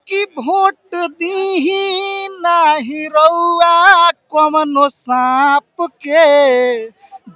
कि वोट दीही नाही रउआ कवनो सांप के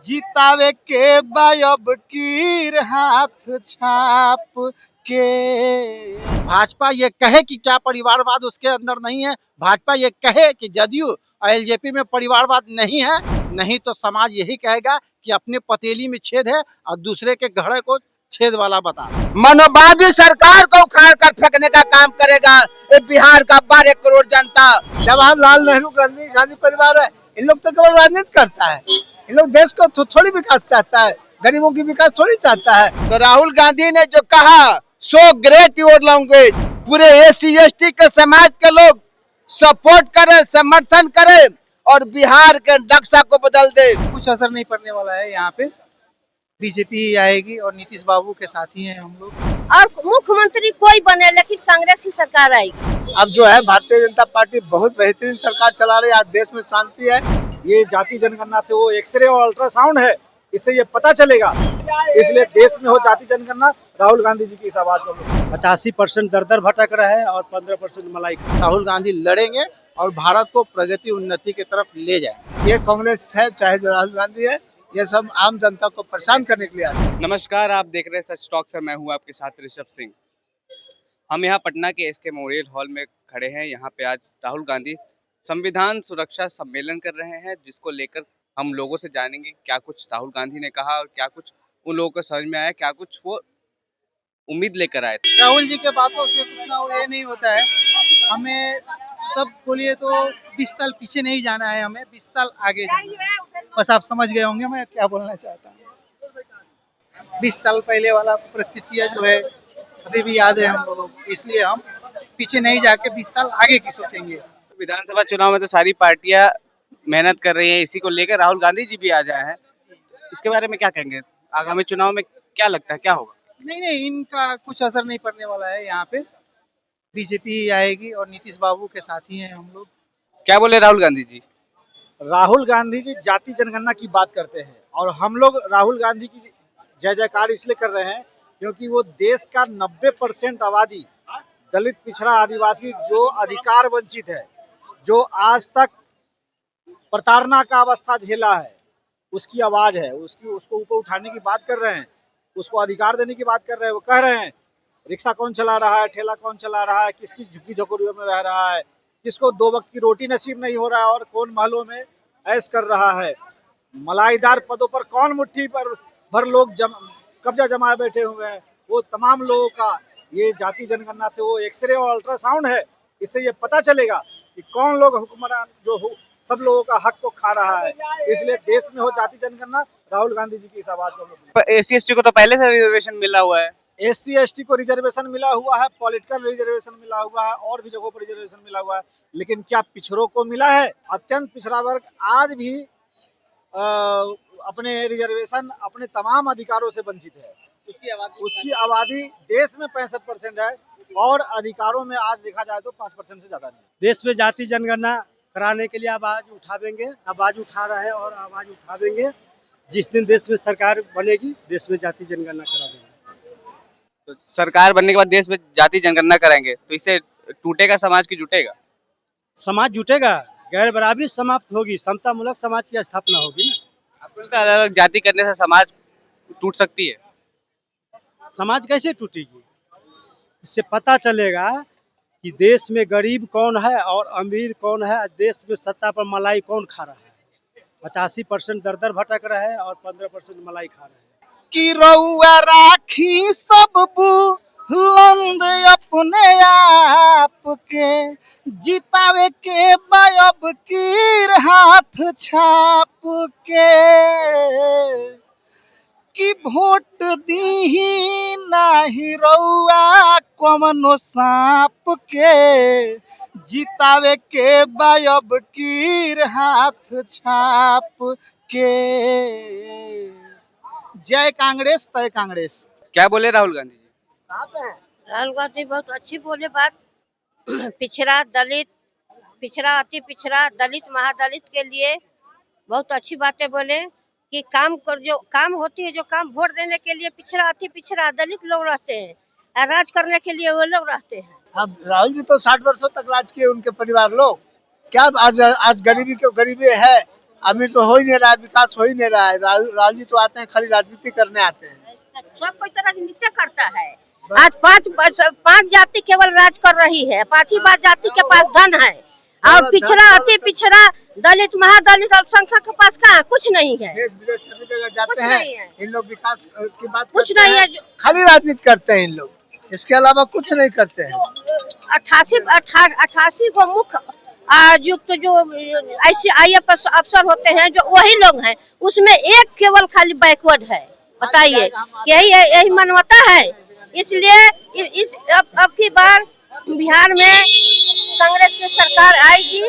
जितावे के बायब कीर हाथ छाप के। भाजपा ये कहे कि क्या परिवारवाद उसके अंदर नहीं है, भाजपा ये कहे कि जदयू और एलजेपी में परिवारवाद नहीं है, नहीं तो समाज यही कहेगा कि अपने पतेली में छेद है और दूसरे के घड़े को छेद वाला बता। मनोवादी सरकार को उखाड़ कर फेंकने का काम करेगा ये बिहार का 12 करोड़ जनता। जवाहरलाल नेहरू गांधी परिवार है, इन लोग तो केवल राजनीति करता है, इन लोग देश को थोड़ी विकास चाहता है, गरीबों की विकास थोड़ी चाहता है। तो राहुल गांधी ने जो कहा सो ग्रेट योर लैंग्वेज, पूरे SC ST के समाज के लोग सपोर्ट करे, समर्थन करे और बिहार के नक्शा को बदल दे। कुछ असर नहीं पड़ने वाला है, यहाँ पे बीजेपी आएगी और नीतीश बाबू के साथी हैं हम लोग। और मुख्यमंत्री कोई बने लेकिन कांग्रेस की सरकार आएगी। अब जो है भारतीय जनता पार्टी बहुत बेहतरीन सरकार चला रही है, आज देश में शांति है। ये जाति जनगणना से वो एक्सरे और अल्ट्रासाउंड है, इससे ये पता चलेगा, इसलिए देश में हो जाति जनगणना, राहुल गांधी जी की इस आवाज को 85% दर दर भटक रहा है और 15% मलाई। राहुल गांधी लड़ेंगे और भारत को प्रगति उन्नति की तरफ ले जाए। ये कांग्रेस है चाहे राहुल गांधी है, ये सब आम जनता को परेशान करने के लिए आए। नमस्कार, आप देख रहे हैं सच टॉक से। मैं हूं आपके साथ ऋषभ सिंह। हम यहां पटना के SK मेमोरियल हॉल में खड़े हैं। यहां पे आज राहुल गांधी संविधान सुरक्षा सम्मेलन कर रहे हैं, जिसको लेकर हम लोगों से जानेंगे क्या कुछ राहुल गांधी ने कहा और क्या कुछ उन लोगों को समझ में आया, क्या कुछ वो उम्मीद लेकर आए थे। राहुल जी के बातों से उतना ये नहीं होता है, हमें सब बोलिए तो 20 साल पीछे नहीं जाना है, हमें 20 साल आगे जाना है। बस आप समझ गए होंगे मैं क्या बोलना चाहता हूँ। 20 साल पहले वाला परिस्थितियाँ जो है अभी भी याद है हम लोगों को, इसलिए हम पीछे नहीं जाके 20 साल आगे की सोचेंगे। विधानसभा चुनाव में तो सारी पार्टियां मेहनत कर रही हैं, इसी को लेकर राहुल गांधी जी भी आ जाए हैं। इसके बारे में क्या कहेंगे? आगामी चुनाव में क्या लगता है क्या होगा? नहीं, इनका कुछ असर नहीं पड़ने वाला है, यहाँ पे बीजेपी आएगी और नीतीश बाबू के साथी हैं हम लोग। क्या बोले राहुल गांधी जी? राहुल गांधी जी जाति जनगणना की बात करते हैं और हम लोग राहुल गांधी की जय जयकार इसलिए कर रहे हैं क्योंकि वो देश का 90% आबादी दलित, पिछड़ा, आदिवासी जो अधिकार वंचित है, जो आज तक प्रताड़ना का अवस्था झेला है, उसकी आवाज है, उसको ऊपर उठाने की बात कर रहे हैं, उसको अधिकार देने की बात कर रहे हैं। वो कह रहे हैं रिक्शा कौन चला रहा है, ठेला कौन चला रहा है, किसकी झुग्गी झोपड़ियों में रह रहा है, किसको 2 वक्त की रोटी नसीब नहीं हो रहा है और कौन महलों में ऐश कर रहा है, मलाईदार पदों पर कौन मुट्ठी पर भर लोग कब्जा जमाए बैठे हुए हैं। वो तमाम लोगों का ये जाति जनगणना से वो एक्सरे और अल्ट्रासाउंड है, इससे ये पता चलेगा कि कौन लोग हुक्मरान जो सब लोगों का हक को खा रहा है। इसलिए देश में हो जाति जनगणना, राहुल गांधी जी की इस आवाज को। SC ST को तो पहले से रिजर्वेशन मिला हुआ है। SC ST को रिजर्वेशन मिला हुआ है, पॉलिटिकल रिजर्वेशन मिला हुआ है और भी जगहों पर रिजर्वेशन मिला हुआ है, लेकिन क्या पिछड़ों को मिला है? अत्यंत पिछड़ा वर्ग आज भी अपने रिजर्वेशन, अपने तमाम अधिकारों से वंचित है। उसकी आबादी देश में 65% है और अधिकारों में आज देखा जाए तो 5% से ज्यादा नहीं। देश में जाति जनगणना कराने के लिए आवाज उठावेंगे, आवाज उठा रहे हैं और आवाज उठा देंगे। जिस दिन देश में सरकार बनेगी, देश में जाति जनगणना करा देंगे। तो सरकार बनने के बाद देश में जाति जनगणना कराएंगे तो इससे टूटेगा समाज की जुटेगा? समाज जुटेगा, गैर बराबरी समाप्त होगी, समता मूलक समाज की स्थापना होगी ना। आपको लगता है अलग अलग जाति करने से समाज टूट सकती है? समाज कैसे टूटेगी? इससे पता चलेगा कि देश में गरीब कौन है और अमीर कौन है, देश में सत्ता पर मलाई कौन खा रहा है। 85% दर दर भटक रहा है और 15% मलाई खा रहे हैं। कि रउआ राखी सब बुलंद अपने आप के जितावे के बायब कीर हाथ छाप के। कि वोट दीही नाही रउआ कवनो सांप के जितावे के बायब कीर हाथ छाप के। जय कांग्रेस, तय कांग्रेस। क्या बोले राहुल गांधी जी? राहुल गांधी बहुत अच्छी बोले बात। पिछड़ा, दलित, पिछड़ा, अति पिछड़ा, दलित, महादलित के लिए बहुत अच्छी बातें बोले कि काम कर, जो काम होती है, जो काम वोट देने के लिए पिछड़ा, अति पिछड़ा, दलित लोग रहते हैं, राज करने के लिए वो लोग रहते हैं। अब राहुल जी तो 60 वर्षों तक राज किए, उनके परिवार लोग। क्या आज गरीबी है, अमीर तो हो ही नहीं रहा है, विकास हो ही नहीं रहा है। राहुल जी तो आते हैं खाली राजनीति करने आते हैं। सब कोई तो राजनीति करता है। आज पांच जाति केवल राज कर रही है। पांचवी बात जाति के पास धन है और पिछड़ा अति पिछड़ा दलित महादलित अल्पसंख्यक के पास कहाँ कुछ नहीं है। देश विदेश सभी जगह जाते कुछ हैं, नहीं है। इन लोग विकास की बात कुछ करते नहीं हैं, है। खाली राजनीति करते हैं इन लोग, इसके अलावा कुछ नहीं करते हैं। 88 को मुख्य युक्त जो ऐसे IAS अफसर होते हैं जो वही लोग हैं, उसमें एक केवल खाली बैकवर्ड है। बताइए यही मानवता है। इसलिए इस अब की बार बिहार में कांग्रेस की सरकार आएगी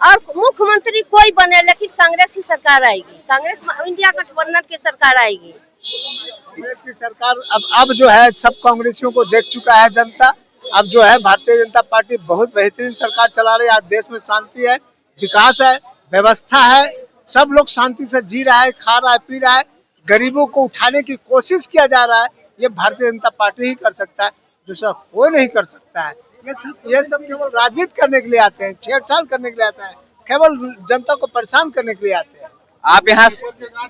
और मुख्यमंत्री कोई बने लेकिन कांग्रेस की सरकार आएगी। कांग्रेस इंडिया गठबंधन की सरकार आएगी। कांग्रेस की सरकार अब जो है सब कांग्रेसियों को देख चुका है जनता। अब जो है भारतीय जनता पार्टी बहुत बेहतरीन सरकार चला रही है। आज देश में शांति है, विकास है, व्यवस्था है, सब लोग शांति से जी रहा है, खा रहा है, पी रहा है। गरीबों को उठाने की कोशिश किया जा रहा है, ये भारतीय जनता पार्टी ही कर सकता है, दूसरा कोई नहीं कर सकता है। ये सब केवल राजनीति करने के लिए आते हैं, छेड़छाड़ करने के लिए आते हैं, केवल जनता को परेशान करने के लिए आते हैं। आप यहाँ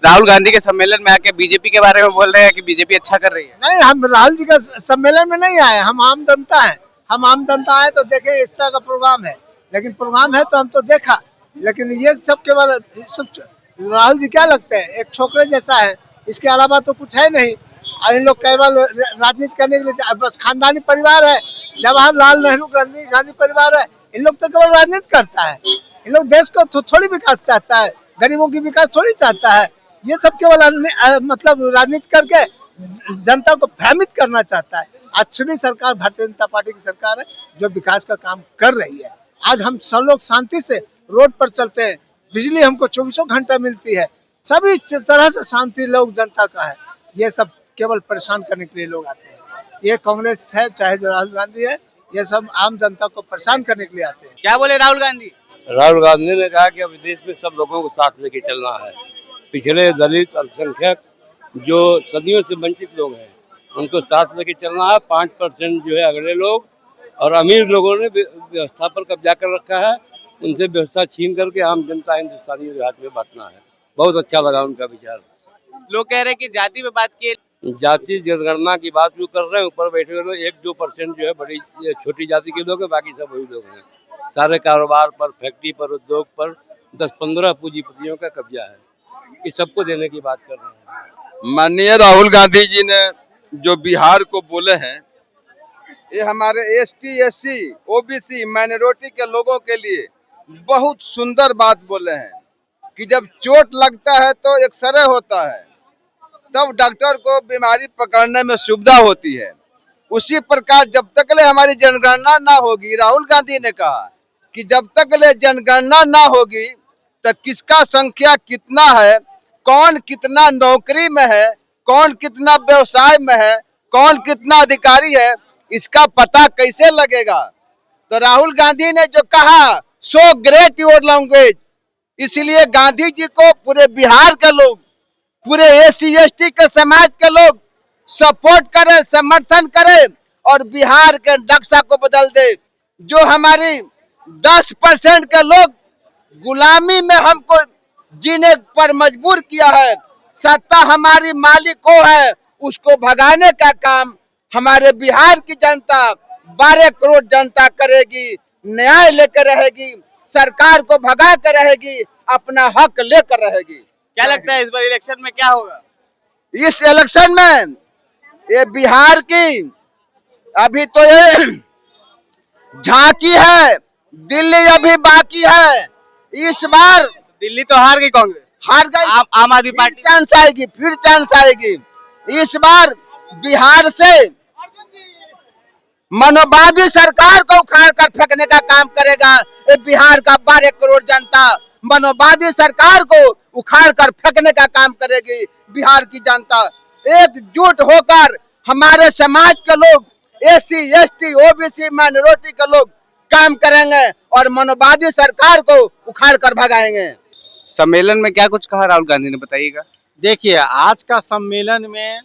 राहुल गांधी के सम्मेलन में आके बीजेपी के बारे में बोल रहे हैं कि बीजेपी अच्छा कर रही है। नहीं, हम राहुल जी का सम्मेलन में नहीं आए, हम आम जनता हैं। हम आम जनता आए तो देखे इस तरह का प्रोग्राम है, लेकिन प्रोग्राम है तो हम तो देखा, लेकिन ये सब केवल सब राहुल जी क्या लगते हैं, एक छोकरे जैसा है, इसके अलावा तो कुछ है नहीं। इन लोग केवल राजनीति करने के लिए बस खानदानी परिवार है, जवाहरलाल नेहरू गांधी परिवार है, इन लोग तो केवल राजनीति करता है। इन लोग देश को थोड़ी विकास चाहता है, गरीबों की विकास थोड़ी चाहता है। ये सब केवल मतलब राजनीति करके जनता को भ्रमित करना चाहता है। असली सरकार भारतीय जनता पार्टी की सरकार है जो विकास का काम कर रही है। आज हम सब लोग शांति से रोड पर चलते हैं, बिजली हमको 24 घंटा मिलती है, सभी तरह से शांति लोग जनता का है। ये सब केवल परेशान करने के लिए लोग आते हैं। ये कांग्रेस है चाहे राहुल गांधी है, ये सब आम जनता को परेशान करने के लिए आते हैं। क्या बोले राहुल गांधी? राहुल गांधी ने कहा कि अब देश में सब लोगों को साथ लेके चलना है। पिछड़े दलित अल्पसंख्यक जो सदियों से वंचित लोग हैं उनको साथ लेके चलना है। 5% जो है अगले लोग और अमीर लोगों ने व्यवस्था पर कब्जा कर रखा है, उनसे व्यवस्था छीन करके आम जनता हिंदुस्तानियों के हाथ में बांटना है। बहुत अच्छा लगा उनका विचार। लोग कह रहे हैं कि जाति पे बात की, जाति जनगणना की बात जो कर रहे हैं, ऊपर बैठे हुए लोग 1-2% जो है बड़ी छोटी जाति के लोग हैं, बाकी सब वही लोग हैं। सारे कारोबार पर, फैक्ट्री पर, उद्योग पर 10-15 पूंजीपतियों का कब्जा है। इस सबको देने की बात कर रहे हैं। माननीय राहुल गांधी जी ने जो बिहार को बोले हैं, ये हमारे ST SC OBC माइनॉरिटी के लोगों के लिए बहुत सुंदर बात बोले हैं कि जब चोट लगता है तो एक्सरे होता है, तब डॉक्टर को बीमारी पकड़ने में सुविधा होती है। उसी प्रकार जब तक ले हमारी जनगणना ना होगी, राहुल गांधी ने कहा कि जब तक ले जनगणना ना होगी तो किसका संख्या कितना है, कौन कितना नौकरी में है, कौन कितना व्यवसाय में है, कौन कितना अधिकारी है, इसका पता कैसे लगेगा। तो राहुल गांधी ने जो कहा सो ग्रेट योर लैंग्वेज, इसलिए गांधी जी को पूरे बिहार के लोग, पूरे SC ST के समाज के लोग सपोर्ट करे, समर्थन करे और बिहार के नक्शा को बदल दे। जो हमारी 10% के लोग गुलामी में हमको जीने पर मजबूर किया है, सत्ता हमारी मालिक को है, उसको भगाने का काम हमारे बिहार की जनता 12 करोड़ जनता करेगी। न्याय लेकर रहेगी, सरकार को भगा कर रहेगी, अपना हक लेकर रहेगी। क्या लगता है इस बार इलेक्शन में क्या होगा? इस इलेक्शन में ये बिहार की अभी तो ये झांकी है, दिल्ली अभी बाकी है। इस बार दिल्ली तो हार गई कांग्रेस, हार गई, आम आदमी पार्टी चांस आएगी, फिर चांस आएगी। इस बार बिहार से मनोवादी सरकार को उखाड़ कर फेंकने का काम करेगा ये बिहार का 12 करोड़ जनता। मनोवादी सरकार को उखाड़ कर फेंकने का काम करेगी बिहार की जनता। एकजुट होकर हमारे समाज के लोग, SC ST OBC माइनॉरिटी के लोग काम करेंगे और मनोवादी सरकार को उखाड़ कर भगाएंगे। सम्मेलन में क्या कुछ कहा राहुल गांधी ने, बताइएगा। देखिए आज का सम्मेलन में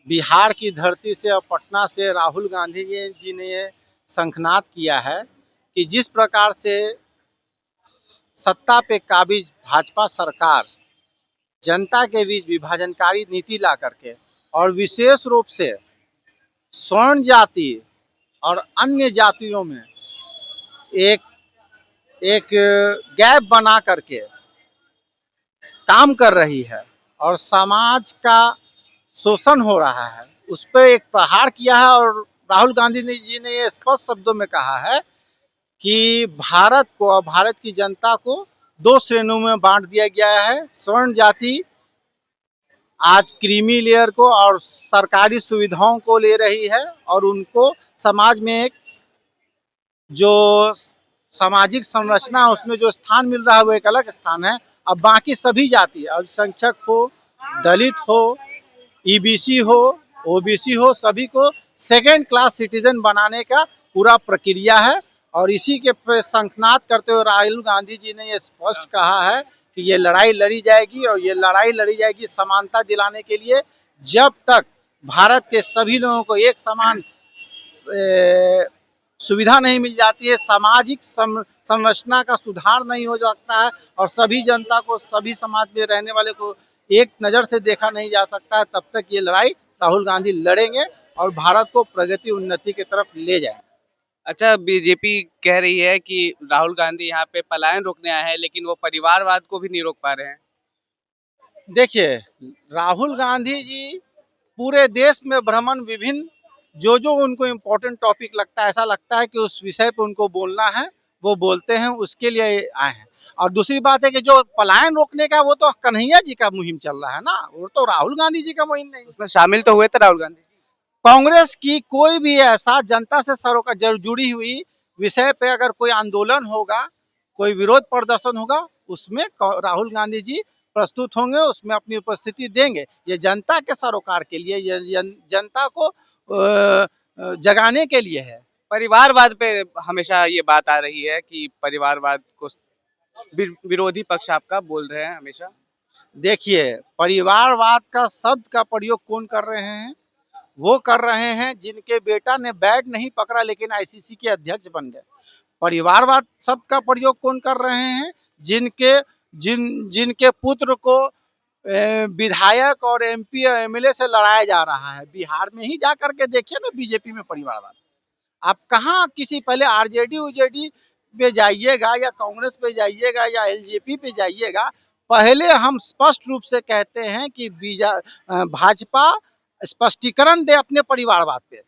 बिहार की धरती से और पटना से राहुल गांधी जी ने ये शंखनाद किया है कि जिस प्रकार से सत्ता पे काबिज भाजपा सरकार जनता के बीच विभाजनकारी नीति ला करके और विशेष रूप से स्वर्ण जाति और अन्य जातियों में एक एक गैप बना करके काम कर रही है और समाज का शोषण हो रहा है, उस पर एक प्रहार किया है। और राहुल गांधी जी ने ये स्पष्ट शब्दों में कहा है कि भारत को और भारत की जनता को दो श्रेणियों में बांट दिया गया है। स्वर्ण जाति आज क्रीमी लेयर को और सरकारी सुविधाओं को ले रही है और उनको समाज में एक जो सामाजिक संरचना है उसमें जो स्थान मिल रहा है वो एक अलग स्थान है। अब बाकी सभी जाति अल्पसंख्यक हो, दलित हो, ईबीसी हो, ओबीसी हो, सभी को सेकेंड क्लास सिटीजन बनाने का पूरा प्रक्रिया है। और इसी के शंखनाद करते हुए राहुल गांधी जी ने ये स्पष्ट कहा है कि ये लड़ाई लड़ी जाएगी और ये लड़ाई लड़ी जाएगी समानता दिलाने के लिए। जब तक भारत के सभी लोगों को एक समान सुविधा नहीं मिल जाती है, सामाजिक संरचना का सुधार नहीं हो सकता है और सभी जनता को, सभी समाज में रहने वाले को एक नज़र से देखा नहीं जा सकता है, तब तक ये लड़ाई राहुल गांधी लड़ेंगे और भारत को प्रगति उन्नति की तरफ ले जाएंगे। अच्छा, बीजेपी कह रही है कि राहुल गांधी यहाँ पे पलायन रोकने आए हैं, लेकिन वो परिवारवाद को भी नहीं रोक पा रहे हैं। देखिए, राहुल गांधी जी पूरे देश में भ्रमण विभिन्न जो उनको इम्पोर्टेंट टॉपिक लगता है, ऐसा लगता है कि उस विषय पर उनको बोलना है, वो बोलते हैं, उसके लिए आए हैं। और दूसरी बात है कि जो पलायन रोकने का वो तो कन्हैया जी का मुहिम चल रहा है ना, वो तो राहुल गांधी जी का मुहिम नहीं। उसमें शामिल तो हुए थे राहुल गांधी। कांग्रेस की कोई भी ऐसा जनता से सरोकार जुड़ी हुई विषय पे अगर कोई आंदोलन होगा, कोई विरोध प्रदर्शन होगा, उसमें राहुल गांधी जी प्रस्तुत होंगे, उसमें अपनी उपस्थिति देंगे। ये जनता के सरोकार के लिए, ये जनता को जगाने के लिए है। परिवारवाद पे हमेशा ये बात आ रही है कि परिवारवाद को विरोधी पक्ष आपका बोल रहे हैं हमेशा। देखिए, परिवारवाद का शब्द का प्रयोग कौन कर रहे हैं? वो कर रहे हैं जिनके बेटा ने बैट नहीं पकड़ा लेकिन आईसीसी के अध्यक्ष बन गए। परिवारवाद शब्द का प्रयोग कौन कर रहे हैं? जिनके पुत्र को विधायक और एमपी और एमएलए से लड़ाया जा रहा है। बिहार में ही जा करके देखिए ना बीजेपी में परिवारवाद। आप कहाँ किसी पहले आरजेडी उजेडी पे जाइएगा या कांग्रेस पे जाइएगा या एलजेपी पे जाइएगा, पहले हम स्पष्ट रूप से कहते हैं कि भाजपा स्पष्टीकरण दे अपने परिवारवाद पे।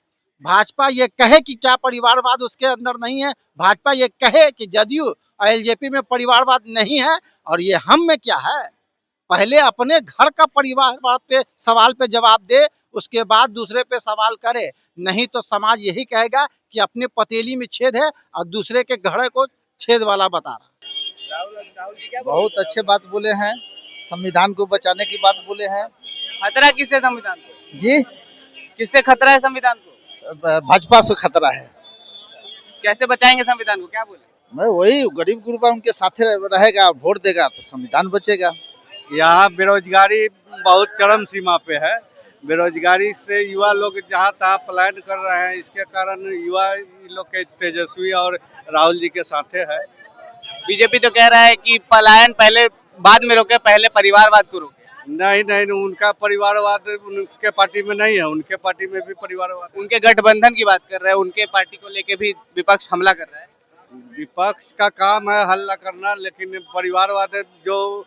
भाजपा ये कहे कि क्या परिवारवाद उसके अंदर नहीं है, भाजपा ये कहे कि जदयू और एलजेपी में परिवारवाद नहीं है और ये हम में क्या है। पहले अपने घर का परिवारवाद पे सवाल पे जवाब दे, उसके बाद दूसरे पे सवाल करे, नहीं तो समाज यही कहेगा कि अपने पतीली में छेद है और दूसरे के घड़े को छेद वाला बता रहा। बहुत अच्छे बात बोले हैं, संविधान को बचाने की बात बोले हैं। खतरा किससे संविधान को? जी, किससे खतरा है संविधान को? भाजपा से खतरा है। कैसे बचाएंगे संविधान को, क्या बोले? मैं वही गरीब गुरबा उनके साथ रहेगा, वोट देगा तो संविधान बचेगा। यहाँ बेरोजगारी बहुत चरम सीमा पे है। बेरोजगारी से युवा लोग जहाँ तहाँ पलायन कर रहे हैं, इसके कारण युवा लोग के तेजस्वी और राहुल जी के साथे है। बीजेपी तो कह रहा है कि पलायन पहले बाद में रोके, पहले परिवारवाद को रोके। नहीं, उनका परिवारवाद उनके पार्टी में नहीं है, उनके पार्टी में भी परिवारवाद। उनके गठबंधन की बात कर रहे हैं, उनके पार्टी को लेके भी विपक्ष हमला कर रहा है। विपक्ष का काम है हल्ला करना, लेकिन परिवारवाद जो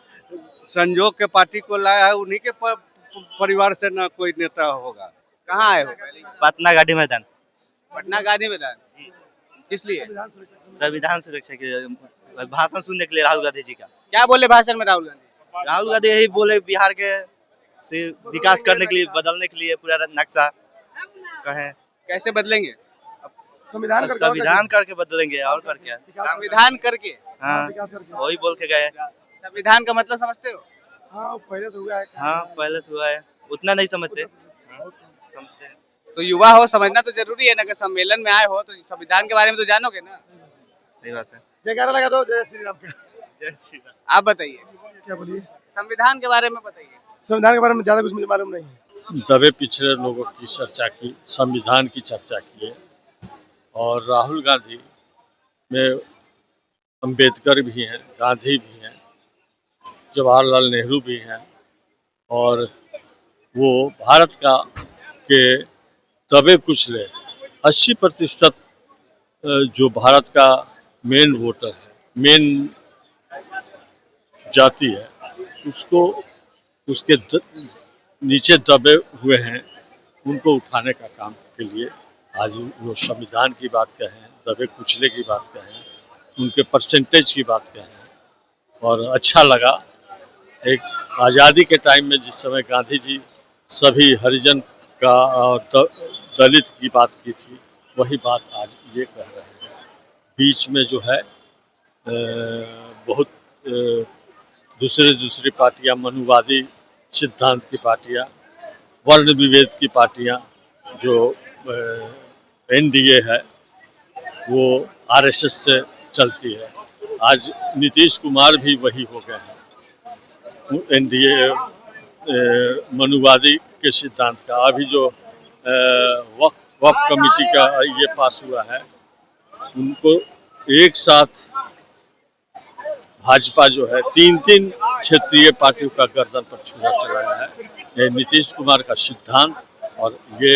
संजोग के पार्टी को लाया है उन्हीं के परिवार से ना कोई नेता होगा। कहाँ आए हो? पटना गांधी मैदान। पटना गांधी मैदान किस लिए? संविधान सुरक्षा के भाषण सुनने के लिए राहुल गांधी जी का। क्या बोले भाषण में राहुल गांधी? राहुल गांधी यही बोले बिहार के से विकास करने के लिए, बदलने के लिए पूरा नक्शा कहे। कैसे बदलेंगे? संविधान करके बदलेंगे और कर क्या? संविधान करके। हाँ, वही बोल के गए। संविधान का मतलब समझते हो? हाँ, पहले से हुआ है। हाँ, पहले से हुआ है, उतना नहीं समझते। तो युवा हो, समझना तो जरूरी है ना। कि सम्मेलन में आए हो तो संविधान के बारे में तो जानोगे ना। सही बात है। जयकारा लगा दो, जय श्री राम का। जय श्री राम। आप बताइए, क्या बोलिए? संविधान के बारे में बताइए। संविधान के बारे में ज्यादा कुछ मुझे मालूम नहीं है। दबे पिछड़े लोगों की चर्चा की, संविधान की चर्चा की है। और राहुल गांधी में अंबेडकर भी हैं, गांधी भी हैं, जवाहरलाल नेहरू भी हैं, और वो भारत के दबे कुचले 80% जो भारत का मेन वोटर है, मेन जाति है, उसको उसके नीचे दबे हुए हैं, उनको उठाने का काम के लिए आज वो संविधान की बात कहें, दबे कुचले की बात कहें, उनके परसेंटेज की बात कहें। और अच्छा लगा, एक आज़ादी के टाइम में जिस समय गांधी जी सभी हरिजन का और दलित की बात की थी, वही बात आज ये कह रहे हैं। बीच में जो है बहुत दूसरी पार्टियां, मनुवादी सिद्धांत की पार्टियां, वर्ण विभेद की पार्टियां, जो एनडीए है वो आरएसएस से चलती है। आज नीतीश कुमार भी वही हो गए हैं, एनडीए मनुवादी के सिद्धांत का। अभी जो वक्फ कमेटी का ये पास हुआ है, उनको एक साथ भाजपा जो है तीन क्षेत्रीय पार्टियों का गर्दन पर छुरा चलाया है। ये नीतीश कुमार का सिद्धांत और ये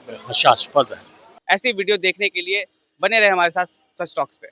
हास्यास्पद है। ऐसी वीडियो देखने के लिए बने रहे हमारे साथ सच टॉक्स पे।